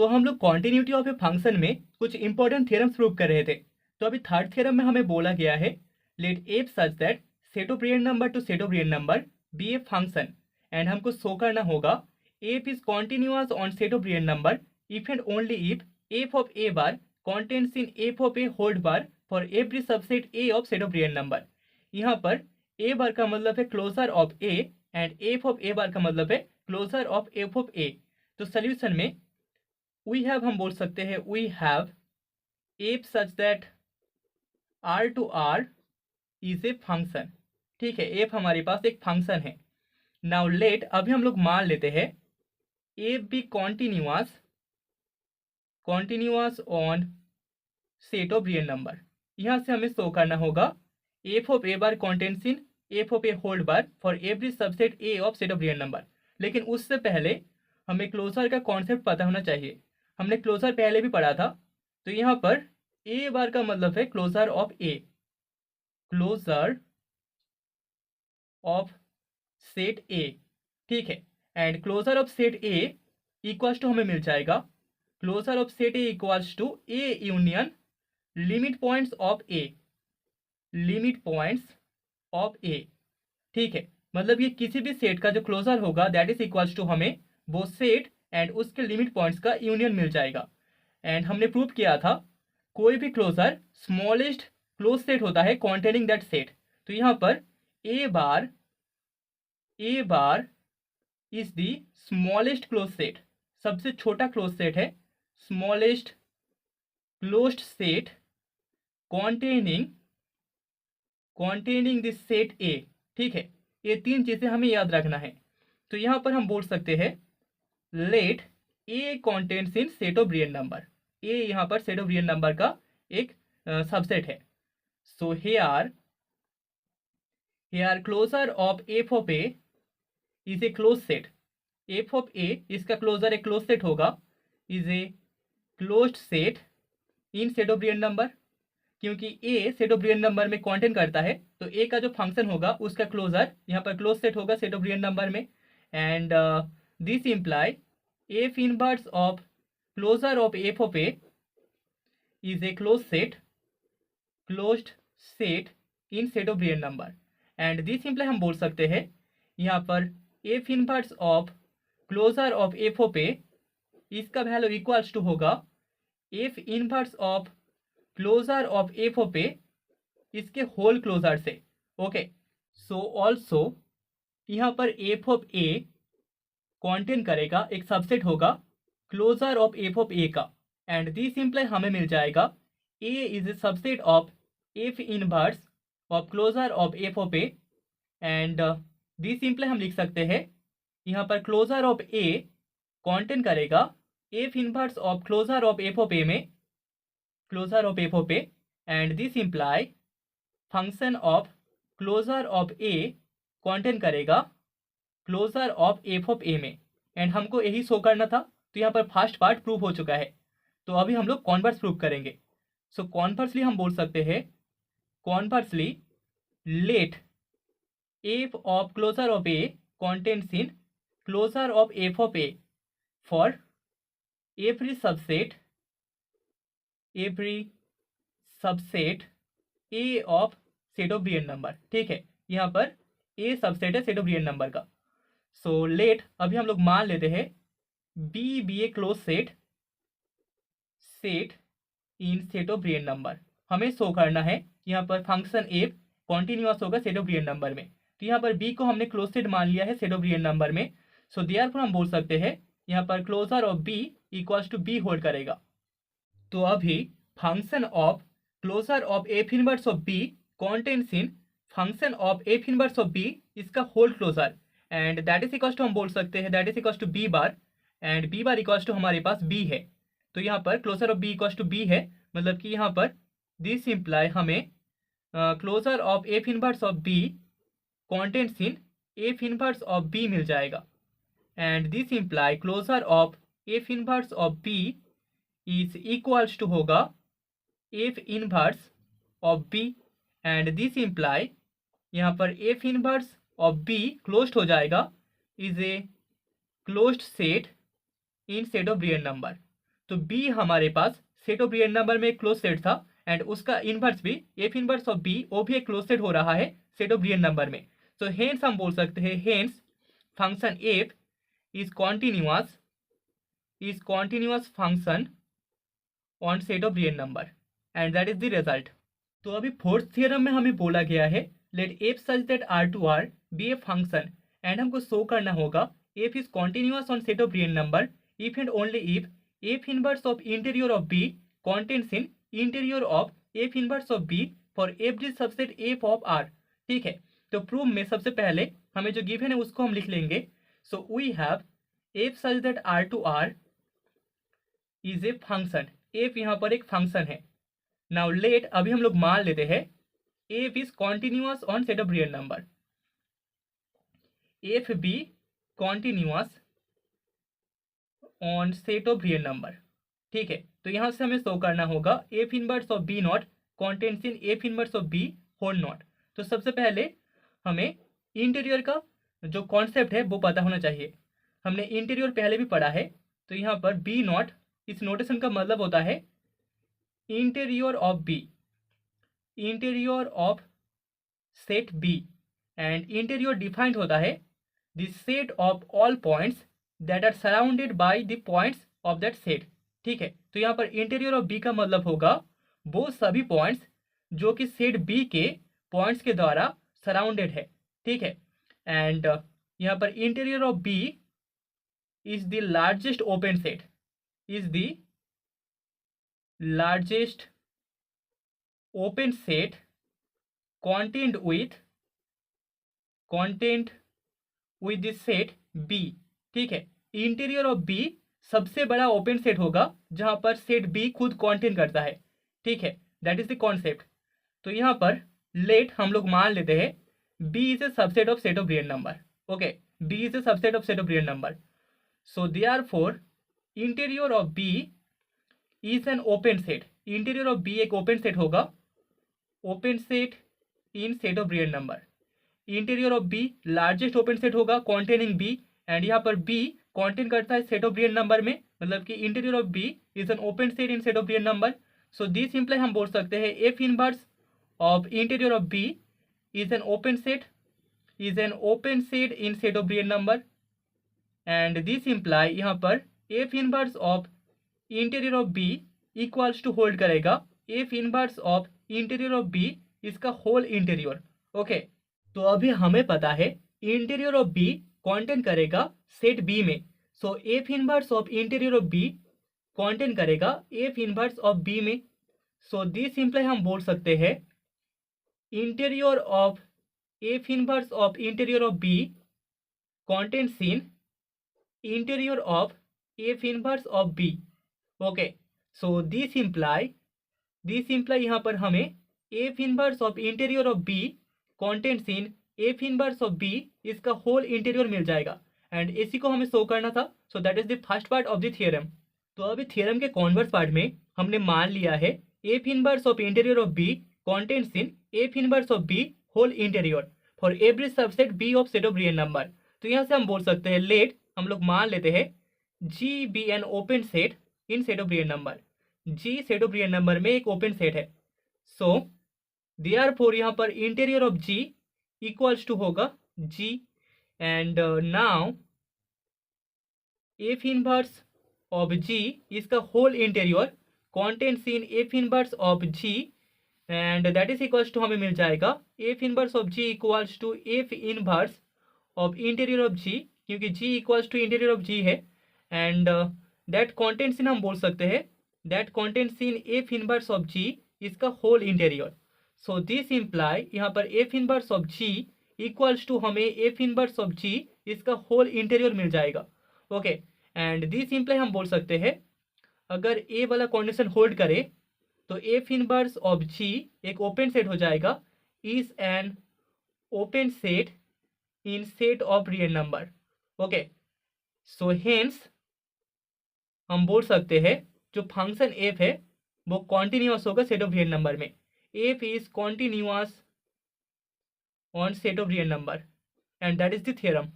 तो हम लोग कॉन्टिन्यूटी ऑफ ए फंक्शन में कुछ इंपॉर्टेंट थ्योरम्स प्रूव कर रहे थे। तो अभी थर्ड थ्योरम में हमें बोला गया है let f such that set of real number to set of real number be a function, and हमको शो करना होगा f is continuous on set of real number if and only if f of a bar contents in f of a hold bar for every subset A of set of real number. यहाँ पर ए bar का मतलब है closure of A and f of a bar का मतलब है closure of F of a. तो solution में वी हैव हम बोल सकते हैं we have f such that R to R is a function. ठीक है, एफ हमारे पास एक फंक्शन है। नाउ लेट अभी हम लोग मान लेते हैं f be continuous on set of real number. यहाँ से हमें शो करना होगा f of a bar contents in f of a hold bar for every subset A of set of real number. लेकिन उससे पहले हमें क्लोजर का कॉन्सेप्ट पता होना चाहिए। हमने क्लोजर पहले भी पढ़ा था। तो यहाँ पर ए बार का मतलब है closure of A, closure of set A. ठीक है, and closure of set A equals to हमें मिल जाएगा closure of set A equals to A union limit points of A, limit points of A. ठीक है, मतलब ये किसी भी सेट का जो क्लोजर होगा दैट इज इक्वल्स टू हमें वो सेट एंड उसके लिमिट पॉइंट्स का यूनियन मिल जाएगा। एंड हमने प्रूव किया था कोई भी क्लोजर स्मॉलेस्ट क्लोज सेट होता है कॉन्टेनिंग दैट सेट। तो यहाँ पर ए bar is the smallest close set, सबसे छोटा क्लोज सेट है, smallest closed set containing this set A. ठीक है, ये तीन चीजें हमें याद रखना है। तो यहाँ पर हम बोल सकते हैं let A contents in set of real number. A यहाँ पर सेट ऑफ रियल नंबर का एक सबसेट है। So here closure of F of A is a close set. F of A इसका क्लोजर एक क्लोज सेट होगा, is a closed set in set of real number. क्योंकि A set of real number में content करता है तो ए का जो फंक्शन होगा उसका क्लोजर यहाँ पर क्लोज सेट होगा सेट ऑफ रियल नंबर में। And this imply F inverse of closure of F of A is a closed set in set of real number. And this imply हम बोल सकते हैं यहाँ पर F inverse of closure of F of A इसका value equals to होगा F inverse of closure of F of A इसके whole closure से। ओके, सो ऑल्सो यहाँ पर एफ ऑफ ए कॉन्टेन करेगा एक सबसेट होगा closure of F of A का। एंड दिस इम्प्लाई हमें मिल जाएगा A is a subset of F inverse of closure of F of A. And this imply हम लिख सकते हैं यहाँ पर क्लोजर ऑफ ए कॉन्टेन करेगा F inverse of closure of F of A में, closure of F of A. And this imply function of closure of A contain करेगा closure of F of A में। And हमको यही show करना था। तो यहाँ पर फर्स्ट पार्ट प्रूव हो चुका है। तो अभी हम लोग कॉन्वर्स प्रूव करेंगे। सो कॉन्वर्सली हम बोल सकते हैं conversely let F of closure of A contents in closure of F of A for every subset A of set of real number. ठीक है, यहाँ पर ए सबसेट है सेट ऑफ रियल नंबर का। सो लेट अभी हम लोग मान लेते हैं B a close set in set of real number. हमें शो करना है यहाँ पर फंक्शन एफ कॉन्टिन्यूअस होगा सेट ऑफ रियल नंबर में। तो यहाँ पर बी को हमने क्लोज सेट मान लिया है सेट ऑफ रियल नंबर में। सो देयरफॉर हम बोल सकते हैं यहाँ पर closure of B equals to B hold करेगा। तो अभी function of closure of F inverse of B contents in function of F inverse of B इसका whole closure. And that is equals to हम बोल सकते हैं that is equals to B bar. And B bar equals to हमारे पास B है। तो यहाँ पर closure of B equals to B है, मतलब कि यहाँ पर दिस इम्प्लाई हमें closure of F inverse of B contents in F inverse of B मिल जाएगा। And this imply closure of F inverse of B is equals to होगा F inverse of B. And this imply यहाँ पर F inverse of B closed हो जाएगा is a closed set in set of real number. तो B हमारे पास set of real number में एक क्लोज सेट था एंड उसका इनवर्स भी एफ इनवर्स ऑफ बी वो भी एक क्लोज सेट हो रहा है सेट ऑफ रियल नंबर में। तो हेंस हम बोल सकते हैं hence function f is continuous function on set of real number and that is the result. तो अभी फोर्थ थ्योरम में हमें बोला गया है let f such that R to R be a function and हमको शो करना होगा f is continuous on set of real number if and only if f inverse of interior of B contents in interior of F inverse of B for every subset f of R. ठीक है, तो proof में सबसे पहले हमें जो given है उसको हम लिख लेंगे। So we have f such that R to R is a function, f यहाँ पर एक फंक्शन है। नाउ लेट अभी हम लोग मान लेते हैं f is continuous on set of real number, f be continuous on set of real number. ठीक है, तो यहां से हमें शो करना होगा F inverse of b not contents in F inverse of b whole not. तो सबसे पहले हमें इंटीरियर का जो कॉन्सेप्ट है वो पता होना चाहिए। हमने इंटीरियर पहले भी पढ़ा है। तो यहाँ पर बी नॉट, इस नोटेशन का मतलब होता है interior of b, interior of set b and interior defined होता है the set of all points that are surrounded by the points of that set. ठीक है, तो यहाँ पर इंटीरियर ऑफ बी का मतलब होगा वो सभी पॉइंट्स जो कि सेट बी के पॉइंट्स के द्वारा सराउंडेड है। ठीक है, एंड यहाँ पर interior of B is the largest open set, is the largest open set contained with the set B। ठीक है, इंटीरियर ऑफ बी सबसे बड़ा ओपन सेट होगा जहां पर सेट बी खुद कॉन्टेन करता है। ठीक है, दैट इज द कॉन्सेप्ट। तो यहाँ पर लेट हम लोग मान लेते हैं b is a subset of set of real number. Okay, b is a subset of set of real number. So therefore interior of B is an open set, interior of b एक open set होगा, open set in set of real number. Interior of b largest open set होगा containing b and यहाँ पर B contain करता है set of real number में, मतलब कि interior of B is an open set in set of real number. So this simply हम बोल सकते हैं F inverse of interior of B is an open set, is an open set in set of real number and this imply यहाँ पर F inverse of interior of B equals to hold करेगा F inverse of interior of B इसका whole interior. Okay, तो अभी हमें पता है interior of B contain करेगा सेट बी में। So F inverse of interior of B contain करेगा एफ इनवर्स ऑफ बी में। सो दिस सिंपली हम बोल सकते हैं interior of F inverse of interior of B contents in interior of F inverse of B. Okay, so this imply यहाँ पर हमें F inverse of interior of B contents in F inverse of B इसका whole interior मिल जाएगा and इसी को हमें show करना था। So that is the first part of the theorem. तो अभी थियरम के कॉन्वर्स पार्ट में हमने मान लिया है f inverse of interior of B contents in F inverse of b whole interior for every subset b of set of real number. तो यहाँ से हम बोल सकते हैं लेट हम लोग मान लेते हैं G be an open set in set of real number, G set of real number में एक ओपन सेट है। सो देयरफॉर यहाँ पर interior of G equals to होगा G and now F inverse of G इसका whole interior contents in F inverse of G and that is equals to हमें मिल जाएगा F inverse of G equals to F inverse of interior of जी, क्योंकि G equals to interior of G है and that contents in हम बोल सकते हैं that contents in F inverse of G इसका whole interior. So this imply यहाँ पर F inverse of G equals to हमें एफ इनवर्स ऑफ जी इसका होल इंटीरियर मिल जाएगा। ओके, एंड दिस इम्प्लाई हम बोल सकते हैं अगर ए वाला कंडीशन होल्ड करे तो एफ इनवर्स ऑफ जी एक ओपन सेट हो जाएगा, is an open set in set of real number. Okay, so hence हम बोल सकते हैं जो फंक्शन एफ है वो कॉन्टिन्यूअस होगा सेट ऑफ रियल नंबर में। F is continuous on set of real number and that is the theorem.